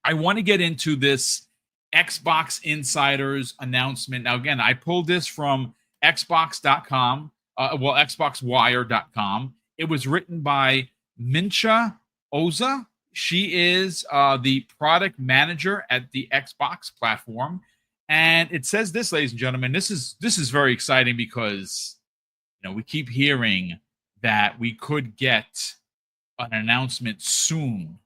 I want to get into this Xbox Insiders announcement. Now, again, I pulled this from Xbox.com, XboxWire.com. It was written by Mincha Oza. She is the product manager at the Xbox platform. And it says this, ladies and gentlemen, this is very exciting because we keep hearing that we could get an announcement soon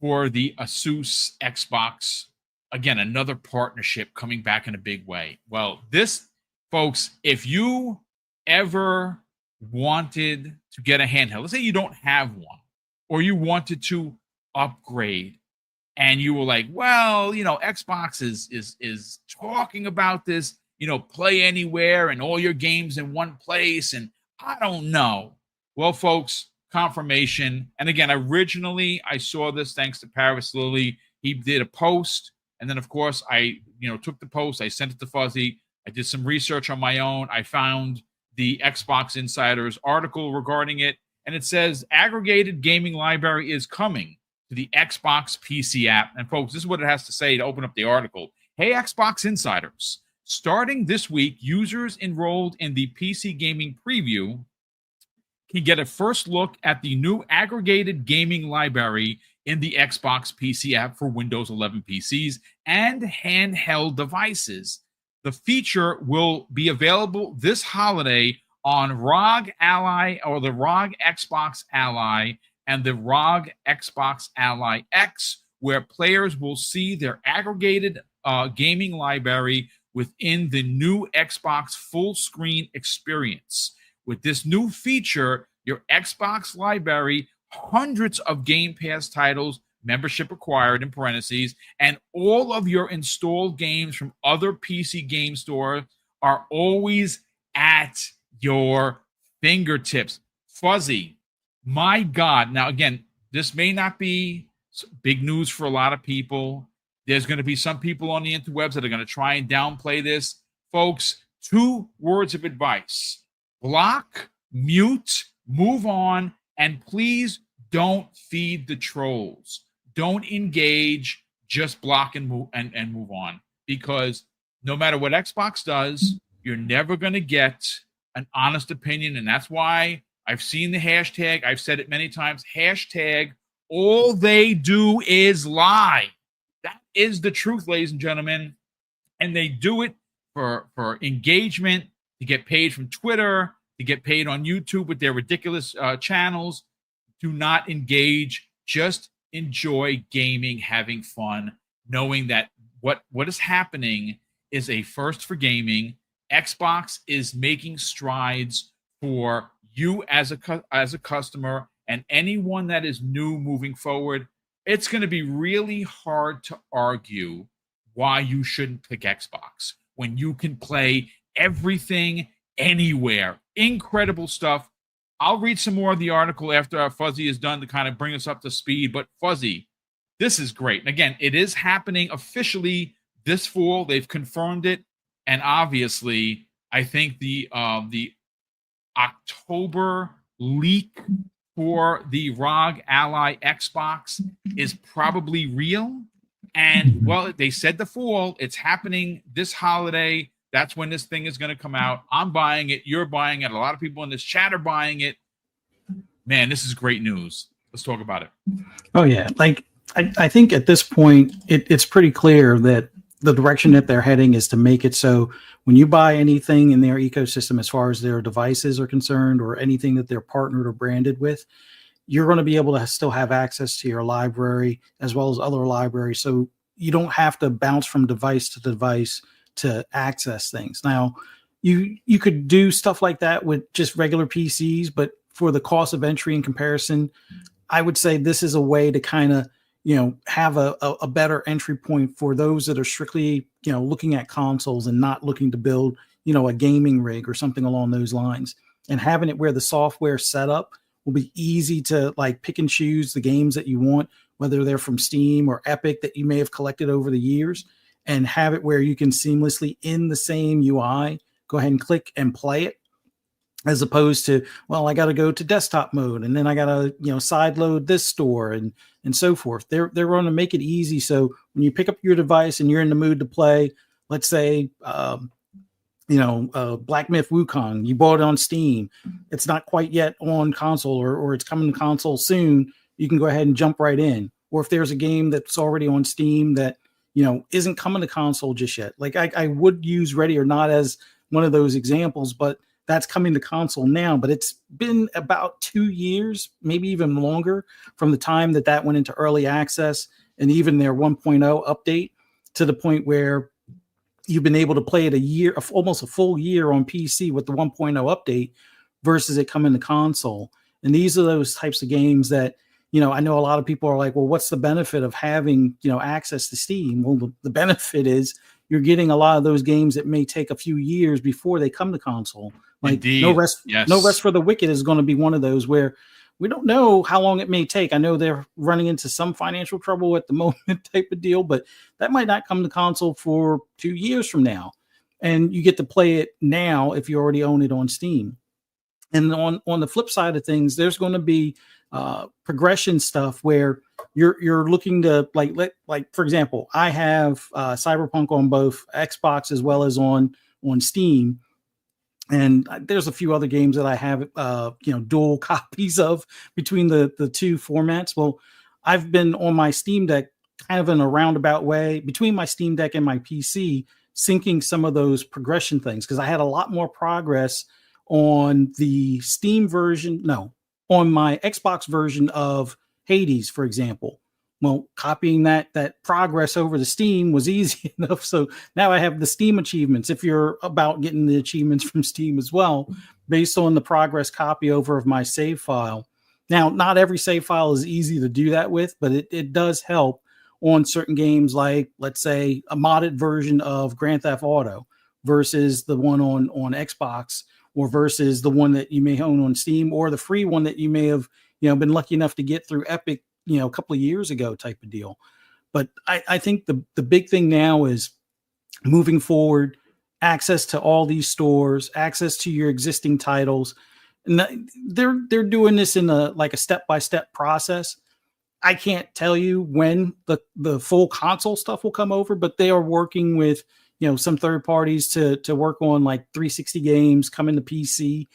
for the Asus Xbox. Again, another partnership coming back in a big way. Well, this, folks, if you ever wanted to get a handheld, let's say you don't have one, or you wanted to upgrade, and you were like, well, Xbox is talking about this, play anywhere and all your games in one place, and I don't know. Well, folks, confirmation. And again, originally I saw this thanks to Paris Lilly. He did a post, and then of course I took the post, I sent it to Fuzzy, I did some research on my own, I found the Xbox Insiders article regarding it, and it says aggregated gaming library is coming to the Xbox PC app. And folks, this is what it has to say to open up the article. Hey, Xbox Insiders, starting this week, users enrolled in the PC gaming preview can get a first look at the new aggregated gaming library in the Xbox PC app for Windows 11 PCs and handheld devices. The feature will be available this holiday on ROG Ally, or the ROG Xbox Ally, and the ROG Xbox Ally X, where players will see their aggregated gaming library within the new Xbox full screen experience. With this new feature, your Xbox library, hundreds of Game Pass titles, membership required in parentheses, and all of your installed games from other PC game stores are always at your fingertips. Fuzzy, my God. Now, again, this may not be big news for a lot of people. There's going to be some people on the interwebs that are going to try and downplay this. Folks, 2 words of advice: block, mute, move on, and please don't feed the trolls. Don't engage, just block and move on. Because no matter what Xbox does, you're never going to get an honest opinion. And that's why I've seen the hashtag. I've said it many times. Hashtag, all they do is lie. That is the truth, ladies and gentlemen. And they do it for engagement, to get paid from Twitter, to get paid on YouTube with their ridiculous channels. Do not engage. Just enjoy gaming, having fun, knowing that what is happening is a first for gaming. Xbox is making strides for you as a customer, and anyone that is new moving forward. It's going to be really hard to argue why you shouldn't pick Xbox when you can play everything anywhere. Incredible stuff. I'll read some more of the article after Fuzzy is done to kind of bring us up to speed. But Fuzzy, this is great. And again, it is happening officially this fall. They've confirmed it. And obviously, I think the October leak for the ROG Ally Xbox is probably real. And, well, they said the fall. It's happening this holiday. That's when this thing is going to come out. I'm buying it. You're buying it. A lot of people in this chat are buying it. Man, this is great news. Let's talk about it. Oh, yeah. Like, I think at this point, it's pretty clear that the direction that they're heading is to make it so when you buy anything in their ecosystem, as far as their devices are concerned, or anything that they're partnered or branded with, you're going to be able to still have access to your library as well as other libraries. So you don't have to bounce from device to device to access things. Now, you could do stuff like that with just regular PCs, but for the cost of entry in comparison, I would say this is a way to kind of, have a better entry point for those that are strictly, looking at consoles and not looking to build, a gaming rig or something along those lines. And having it where the software setup will be easy to like pick and choose the games that you want, whether they're from Steam or Epic that you may have collected over the years, and have it where you can seamlessly in the same UI, go ahead and click and play it. as opposed to, well, I got to go to desktop mode and then I got to, side load this store and so forth. They're going to make it easy. So when you pick up your device and you're in the mood to play, let's say, Black Myth Wukong, you bought it on Steam. It's not quite yet on console or it's coming to console soon. You can go ahead and jump right in. Or if there's a game that's already on Steam that, isn't coming to console just yet. Like I would use Ready or Not as one of those examples, but that's coming to console now. But it's been about 2 years, maybe even longer, from the time that went into early access and even their 1.0 update to the point where you've been able to play it almost a full year on PC with the 1.0 update versus it coming to console. And these are those types of games that, I know a lot of people are like, well, what's the benefit of having, access to Steam? Well, the benefit is you're getting a lot of those games that may take a few years before they come to console. Like Indeed. No Rest Yes. for the Wicked is going to be one of those where we don't know how long it may take. I know they're running into some financial trouble at the moment type of deal, but that might not come to console for 2 years from now. And you get to play it now if you already own it on Steam. And on the flip side of things, there's going to be progression stuff where you're looking to like for example, I have Cyberpunk on both Xbox as well as on Steam. And there's a few other games that I have, dual copies of between the two formats. Well, I've been on my Steam Deck kind of in a roundabout way between my Steam Deck and my PC, syncing some of those progression things because I had a lot more progress on the Steam version. No, on my Xbox version of Hades, for example. Well, copying that progress over to Steam was easy enough. So now I have the Steam achievements. If you're about getting the achievements from Steam as well, based on the progress copy over of my save file. Now, not every save file is easy to do that with, but it does help on certain games like, let's say, a modded version of Grand Theft Auto versus the one on Xbox or versus the one that you may own on Steam or the free one that you may have been lucky enough to get through Epic a couple of years ago type of deal. But I think the big thing now is moving forward, access to all these stores, access to your existing titles. And they're doing this in a step-by-step process. I can't tell you when the full console stuff will come over, but they are working with some third parties to work on like 360 games coming to PC.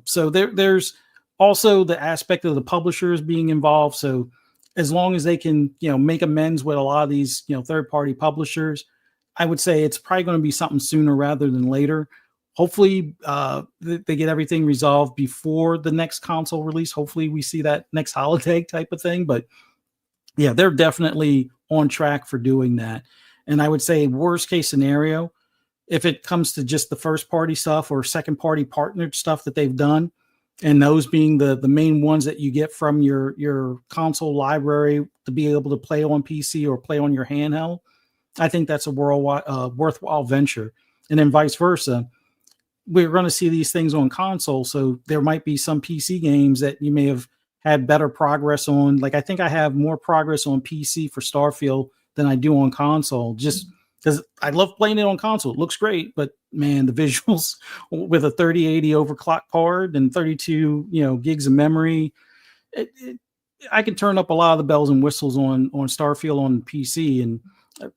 So there's also the aspect of the publishers being involved. So as long as they can, make amends with a lot of these, third-party publishers, I would say it's probably going to be something sooner rather than later. Hopefully they get everything resolved before the next console release. Hopefully we see that next holiday type of thing. But yeah, they're definitely on track for doing that. And I would say worst case scenario, if it comes to just the first party stuff or second party partnered stuff that they've done, and those being the main ones that you get from your console library to be able to play on PC or play on your handheld, I think that's a worthwhile venture. And then vice versa, we're going to see these things on console. So there might be some PC games that you may have had better progress on. Like I think I have more progress on PC for Starfield than I do on console, just because I love playing it on console. It looks great, but man, the visuals with a 3080 overclock card and 32 gigs of memory, I can turn up a lot of the bells and whistles on Starfield on PC, and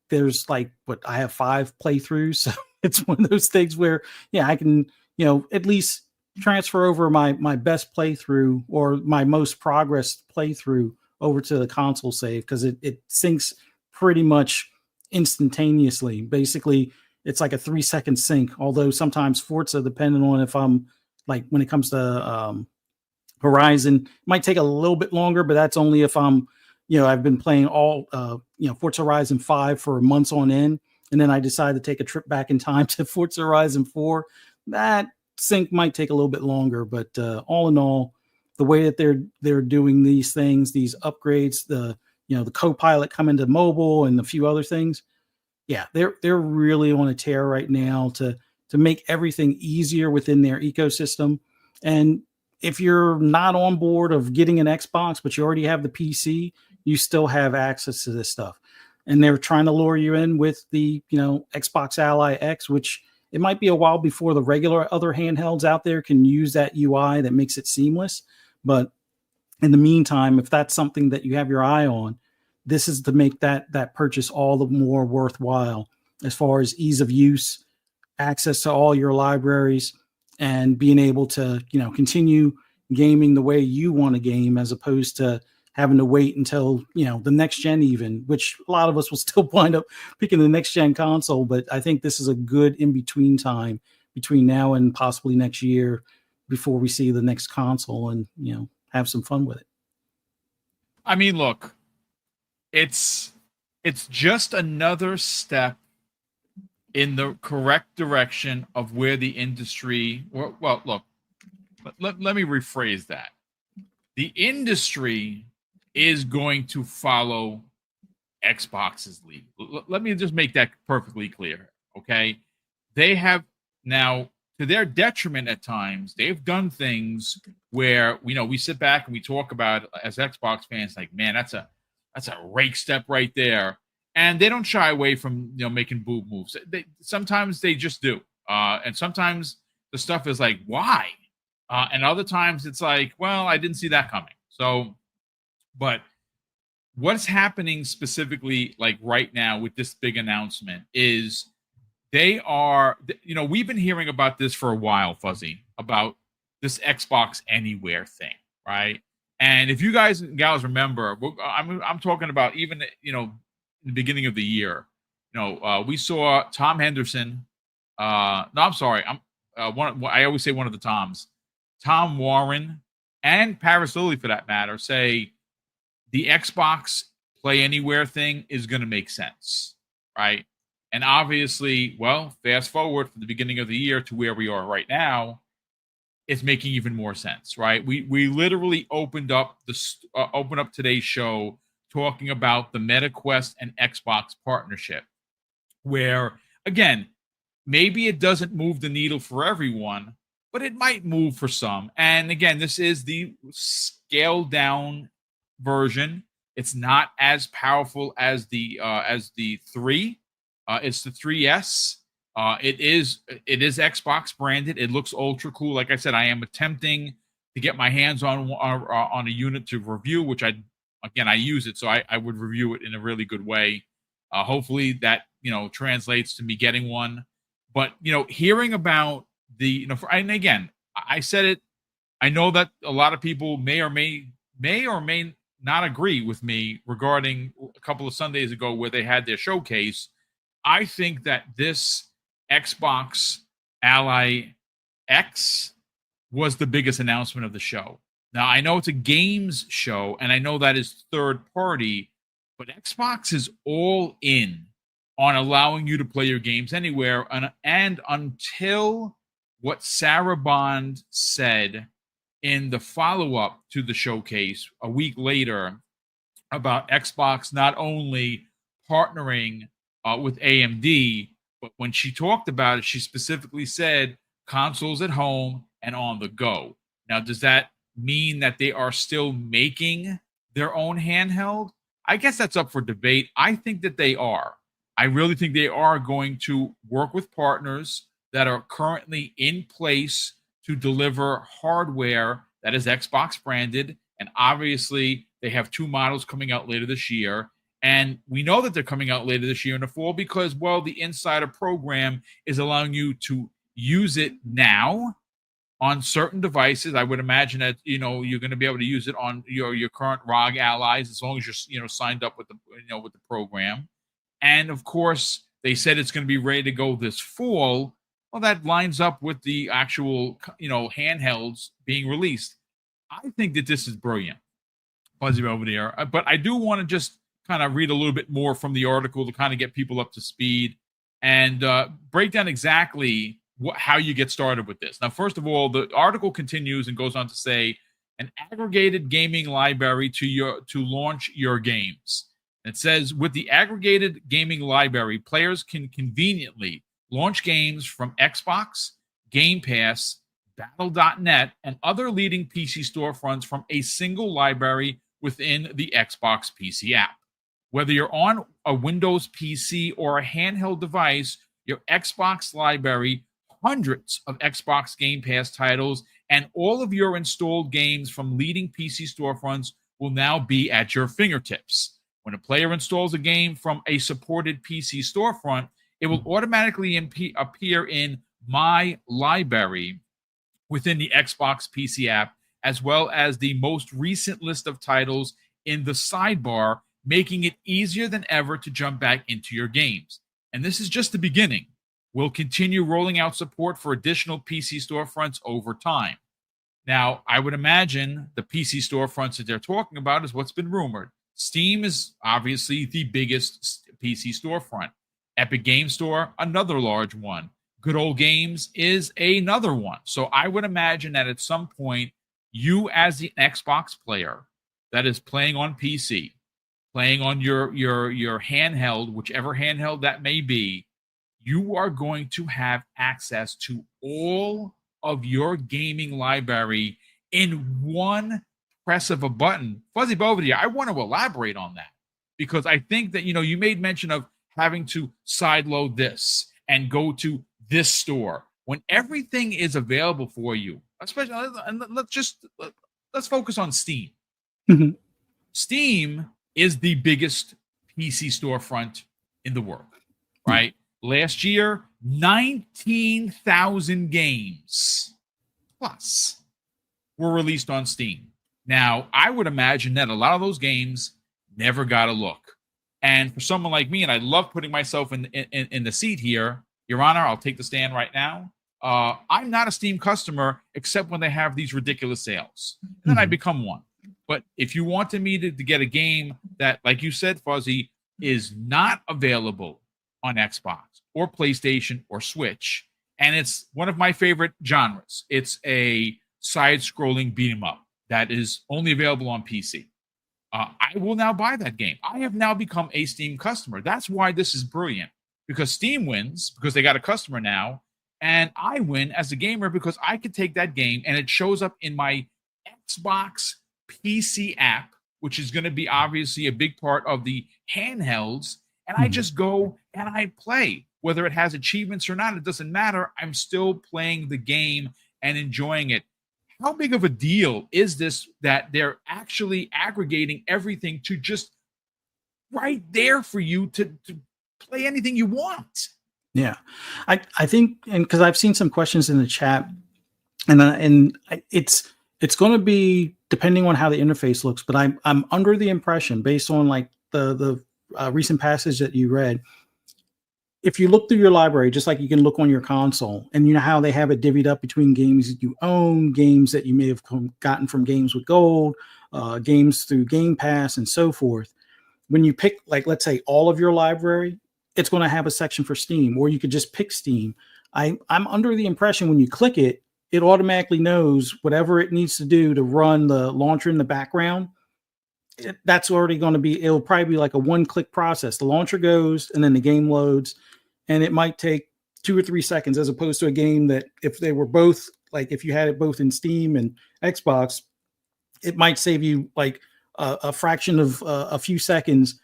there's I have 5 playthroughs, so it's one of those things where I can at least transfer over my best playthrough or my most progress playthrough over to the console save because it syncs pretty much instantaneously. Basically, it's like a 3-second sync, although sometimes Forza, depending on if I'm when it comes to Horizon, it might take a little bit longer, but that's only if I'm I've been playing all Forza Horizon 5 for months on end, and then I decide to take a trip back in time to Forza Horizon 4. That sync might take a little bit longer, but all in all, the way that they're doing these things, these upgrades, the Copilot coming to mobile and a few other things, they're really on a tear right now to make everything easier within their ecosystem. And if you're not on board of getting an Xbox, but you already have the PC, you still have access to this stuff. And they're trying to lure you in with the Xbox Ally X, which it might be a while before the regular other handhelds out there can use that UI that makes it seamless. But in the meantime, if that's something that you have your eye on, this is to make that purchase all the more worthwhile as far as ease of use, access to all your libraries, and being able to, continue gaming the way you want to game, as opposed to having to wait until, the next gen, even, which a lot of us will still wind up picking the next gen console. But I think this is a good in-between time between now and possibly next year before we see the next console, and, have some fun with it. I mean, look, it's just another step in the correct direction of where the industry, well, look, let me rephrase that. The industry is going to follow Xbox's lead. Let me just make that perfectly clear, okay? They have now, to their detriment at times, they've done things where, we sit back and we talk about it as Xbox fans, like, man, that's a rake step right there. And they don't shy away from, making boob moves. Sometimes they just do. And sometimes the stuff is like, why? And other times it's like, well, I didn't see that coming. So, but what's happening specifically, like right now with this big announcement, is they are, we've been hearing about this for a while, Fuzzy, about this Xbox Anywhere thing, right? And if you guys and gals remember, I'm talking about even, in the beginning of the year, we saw Tom Henderson. No, I'm sorry. I always say one of the Toms. Tom Warren and Paris Lilly, for that matter, say the Xbox Play Anywhere thing is going to make sense, right? And obviously, well, fast forward from the beginning of the year to where we are right now, it's making even more sense, right? We literally opened up today's show talking about the MetaQuest and Xbox partnership, where, again, maybe it doesn't move the needle for everyone, but it might move for some. And again, this is the scaled down version. It's not as powerful as the 3. It's the 3S. It is Xbox branded. It looks ultra cool. Like I said, I am attempting to get my hands on a unit to review, which I use it, so I would review it in a really good way. Hopefully that translates to me getting one. But hearing about and again, I said it. I know that a lot of people may or may not agree with me regarding a couple of Sundays ago where they had their showcase. I think that this Xbox Ally X was the biggest announcement of the show. Now, I know it's a games show, and I know that is third party, but Xbox is all in on allowing you to play your games anywhere. And until what Sarah Bond said in the follow-up to the showcase a week later about Xbox not only partnering with AMD, but when she talked about it, she specifically said consoles at home and on the go. Now, does that mean that they are still making their own handheld? I guess that's up for debate. I think that they are. I really think they are going to work with partners that are currently in place to deliver hardware that is Xbox branded. And obviously, they have 2 models coming out later this year. And we know that they're coming out later this year in the fall because, well, the Insider program is allowing you to use it now on certain devices. I would imagine that, you're going to be able to use it on your current ROG allies as long as you're, signed up with with the program. And of course, they said it's going to be ready to go this fall. Well, that lines up with the actual, handhelds being released. I think that this is brilliant, Fuzzy over there. But I do want to just kind of read a little bit more from the article to kind of get people up to speed and break down exactly how you get started with this. Now, first of all, the article continues and goes on to say an aggregated gaming library to launch your games. It says, with the aggregated gaming library, players can conveniently launch games from Xbox, Game Pass, Battle.net, and other leading PC storefronts from a single library within the Xbox PC app. Whether you're on a Windows PC or a handheld device, your Xbox library, hundreds of Xbox Game Pass titles, and all of your installed games from leading PC storefronts will now be at your fingertips. When a player installs a game from a supported PC storefront, it will automatically appear in My Library within the Xbox PC app, as well as the most recent list of titles in the sidebar, making it easier than ever to jump back into your games. And this is just the beginning. We'll continue rolling out support for additional PC storefronts over time. Now, I would imagine the PC storefronts that they're talking about is what's been rumored. Steam is obviously the biggest PC storefront. Epic Game Store, another large one. Good Old Games is another one. So I would imagine that at some point, you as the Xbox player that is playing on PC, playing on your handheld, whichever handheld that may be, you are going to have access to all of your gaming library in one press of a button. Fuzzy Bovedy, I want to elaborate on that because I think that, you made mention of having to sideload this and go to this store when everything is available for you. Especially, and let's focus on Steam. Mm-hmm. Steam is the biggest PC storefront in the world, right? Last year, 19,000 games plus were released on Steam. Now, I would imagine that a lot of those games never got a look. And for someone like me, and I love putting myself in the seat here, Your Honor, I'll take the stand right now. I'm not a Steam customer except when they have these ridiculous sales. And then I become one. But if you wanted me to get a game that, like you said, Fuzzy, is not available on Xbox or PlayStation or Switch, and it's one of my favorite genres, it's a side-scrolling beat-em-up that is only available on PC. I will now buy that game. I have now become a Steam customer. That's why this is brilliant, because Steam wins because they got a customer now, and I win as a gamer because I could take that game and it shows up in my Xbox PC app, which is going to be obviously a big part of the handhelds, and I just go and I play. Whether it has achievements or not, it doesn't matter. I'm still playing the game and enjoying it. How big of a deal is this that they're actually aggregating everything to just right there for you to play anything you want? Yeah, I think, and because I've seen some questions in the chat, it's going to be depending on how the interface looks. But I'm under the impression, based on like the recent passage that you read, if you look through your library, just like you can look on your console, and you know how they have it divvied up between games that you own, games that you may have gotten from Games with Gold, games through Game Pass, and so forth. When you pick, like, let's say all of your library, it's going to have a section for Steam, or you could just pick Steam. I'm under the impression when you click it, it automatically knows whatever it needs to do to run the launcher in the background. That's already going to be, it'll probably be like a one-click process. The launcher goes and then the game loads, and it might take 2 or 3 seconds, as opposed to a game that if they were both, like if you had it both in Steam and Xbox, it might save you like a fraction of a few seconds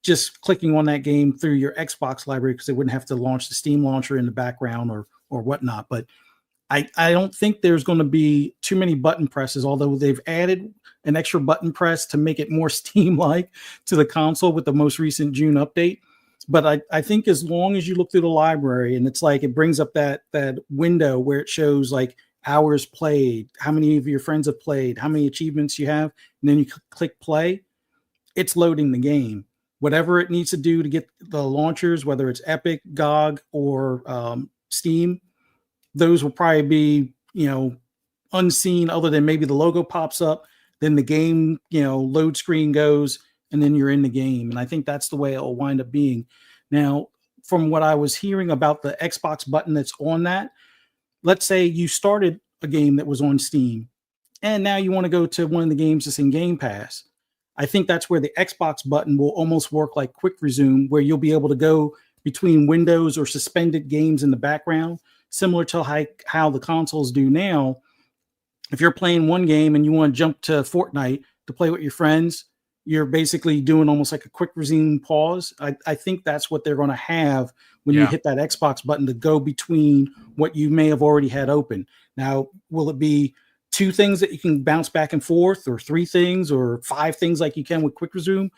just clicking on that game through your Xbox library, because they wouldn't have to launch the Steam launcher in the background or whatnot. But I don't think there's going to be too many button presses, although they've added an extra button press to make it more Steam-like to the console with the most recent June update. But I think as long as you look through the library, and it's like it brings up that window where it shows like hours played, how many of your friends have played, how many achievements you have, and then you click play, it's loading the game. Whatever it needs to do to get the launchers, whether it's Epic, GOG, or Steam, those will probably be, unseen, other than maybe the logo pops up, then the game, load screen goes, and then you're in the game. And I think that's the way it will wind up being. Now, from what I was hearing about the Xbox button that's on that, let's say you started a game that was on Steam, and now you want to go to one of the games that's in Game Pass. I think that's where the Xbox button will almost work like quick resume, where you'll be able to go between windows or suspended games in the background, similar to how the consoles do now. If you're playing one game and you want to jump to Fortnite to play with your friends, you're basically doing almost like a quick resume pause. I think that's what they're going to have when you hit that Xbox button to go between what you may have already had open. Now, will it be 2 things that you can bounce back and forth, or 3 things, or 5 things like you can with quick resume?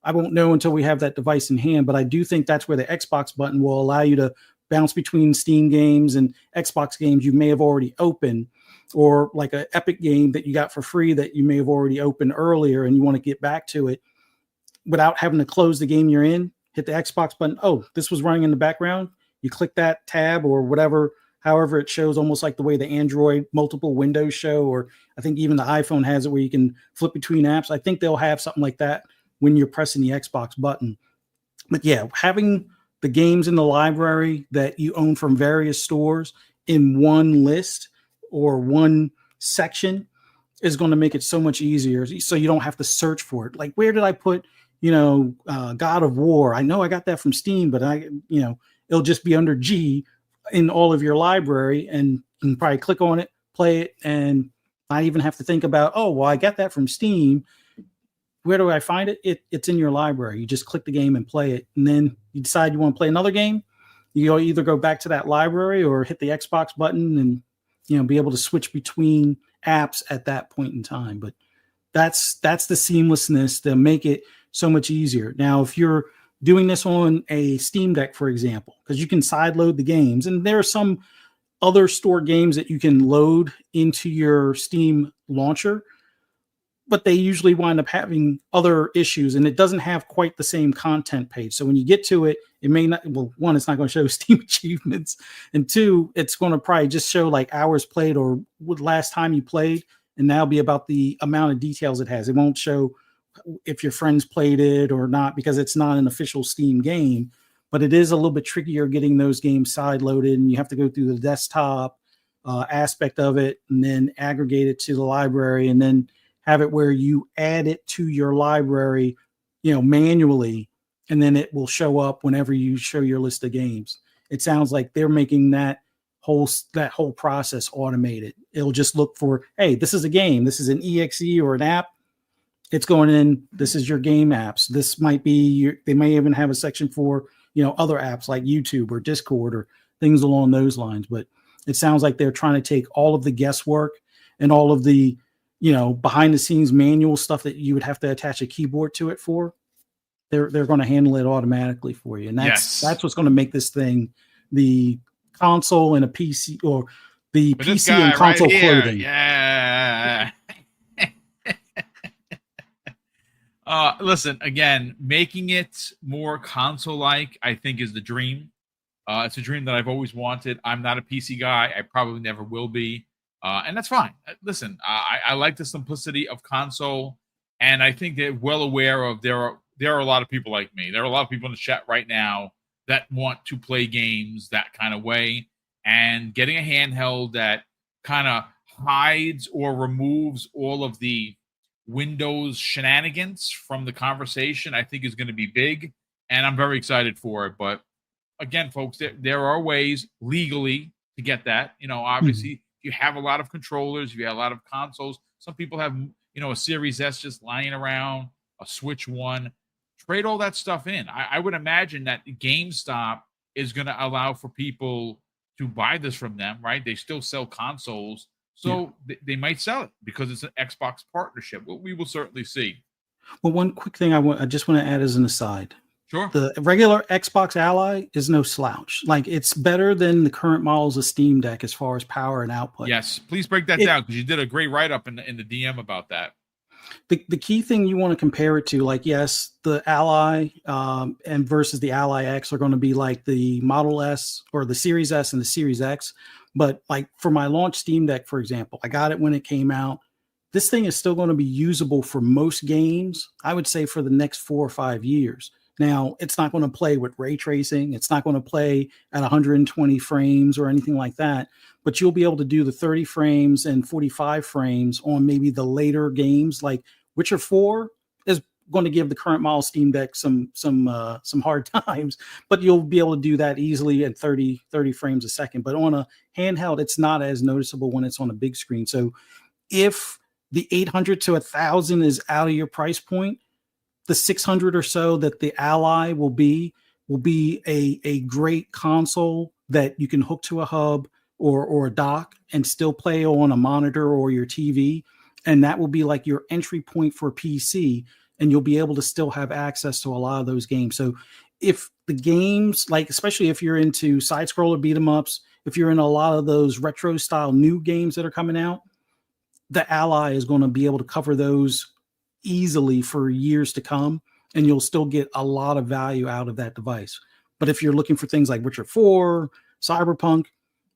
I won't know until we have that device in hand, but I do think that's where the Xbox button will allow you to bounce between Steam games and Xbox games you may have already opened, or like an Epic game that you got for free that you may have already opened earlier and you want to get back to it without having to close the game you're in. Hit the Xbox button. Oh, this was running in the background. You click that tab or whatever, however it shows, almost like the way the Android multiple windows show, or I think even the iPhone has it where you can flip between apps. I think they'll have something like that when you're pressing the Xbox button. But yeah, having the games in the library that you own from various stores in one list or one section is going to make it so much easier. So you don't have to search for it. Like, where did I put, God of War? I know I got that from Steam, but it'll just be under G in all of your library, and you can probably click on it, play it, and not even have to think about, oh, well, I got that from Steam. Where do I find it? It's in your library. You just click the game and play it. And then you decide you want to play another game. You either go back to that library or hit the Xbox button and, be able to switch between apps at that point in time. But that's the seamlessness to make it so much easier. Now, if you're doing this on a Steam Deck, for example, because you can sideload the games, and there are some other store games that you can load into your Steam launcher, but they usually wind up having other issues, and it doesn't have quite the same content page. So when you get to it, it may not, well, one, it's not going to show Steam achievements, and 2, it's going to probably just show like hours played or what last time you played, and that'll be about the amount of details it has. It won't show if your friends played it or not, because it's not an official Steam game, but it is a little bit trickier getting those games side loaded, and you have to go through the desktop aspect of it and then aggregate it to the library, and then have it where you add it to your library, manually, and then it will show up whenever you show your list of games. It sounds like they're making that whole process automated. It'll just look for, hey, this is a game. This is an EXE or an app. It's going in. This is your game apps. This might be they may even have a section for, other apps like YouTube or Discord or things along those lines. But it sounds like they're trying to take all of the guesswork and all of the behind the scenes manual stuff that you would have to attach a keyboard to it for. They're going to handle it automatically for you. And that's what's going to make this thing the console and a PC, or the but PC and console clothing. Yeah. Listen, again, making it more console-like, I think, is the dream. It's a dream that I've always wanted. I'm not a PC guy. I probably never will be. And that's fine. Listen, I like the simplicity of console, and I think they're well aware of there are a lot of people like me. There are a lot of people in the chat right now that want to play games that kind of way, and getting a handheld that kind of hides or removes all of the Windows shenanigans from the conversation, I think is going to be big, and I'm very excited for it. But again, folks, there are ways legally to get that. Obviously, you have a lot of controllers, you have a lot of consoles. Some people have, a Series S just lying around, a Switch One. Trade all that stuff in. I would imagine that GameStop is going to allow for people to buy this from them, right? They still sell consoles, so they might sell it because it's an Xbox partnership. Well, we will certainly see. Well, one quick thing I just want to add as an aside. Sure. The regular Xbox Ally is no slouch. Like, it's better than the current models of Steam Deck as far as power and output. Yes, please break that down, because you did a great write-up in the DM about that. The key thing you want to compare it to, like, yes, the Ally and versus the Ally X are going to be like the Model S or the Series S and the Series X. But like for my launch Steam Deck, for example, I got it when it came out. This thing is still going to be usable for most games, I would say, for the next 4 or 5 years. Now, it's not going to play with ray tracing. It's not going to play at 120 frames or anything like that. But you'll be able to do the 30 frames and 45 frames on maybe the later games. Like Witcher 4 is going to give the current model Steam Deck some hard times, but you'll be able to do that easily at 30 frames a second. But on a handheld, it's not as noticeable when it's on a big screen. So if the 800 to 1,000 is out of your price point, the 600 or so that the Ally will be will be a great console that you can hook to a hub or a dock and still play on a monitor or your TV. And that will be like your entry point for PC. And you'll be able to still have access to a lot of those games. So if the games, like especially if you're into side scroller beat 'em ups, if you're in a lot of those retro style new games that are coming out, the Ally is going to be able to cover those easily for years to come, and you'll still get a lot of value out of that device. But if you're looking for things like Witcher 4, Cyberpunk,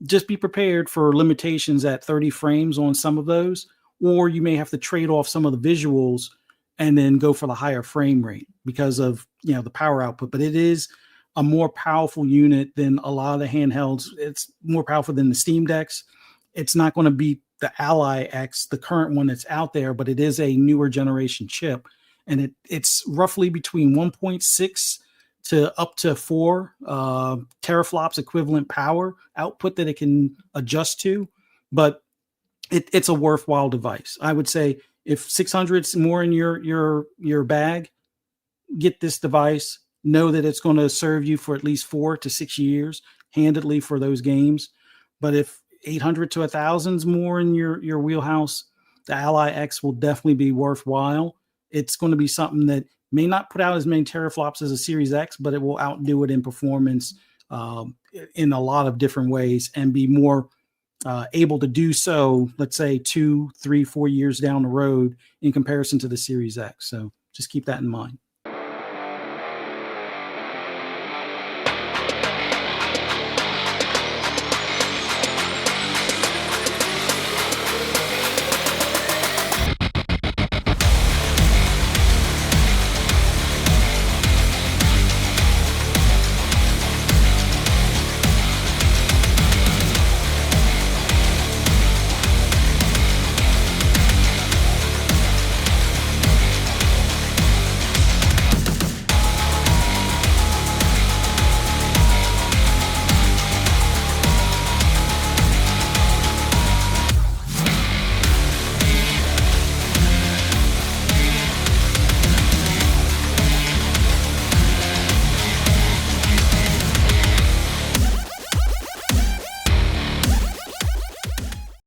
just be prepared for limitations at 30 frames on some of those, or you may have to trade off some of the visuals and then go for the higher frame rate because of the power output. But it is a more powerful unit than a lot of the handhelds. It's more powerful than the Steam Decks. It's not going to beat the Ally X, the current one that's out there, but it is a newer generation chip, and it's roughly between 1.6 to up to 4 teraflops equivalent power output that it can adjust to. But it's a worthwhile device. I would say if 600 is more in your bag, get this device. Know that it's going to serve you for at least 4 to 6 years handedly for those games. But if 800 to 1,000 is more in your wheelhouse, the Ally X will definitely be worthwhile. It's going to be something that may not put out as many teraflops as a Series X, but it will outdo it in performance in a lot of different ways and be more able to do so, let's say 2, 3, 4 years down the road in comparison to the Series X. So just keep that in mind.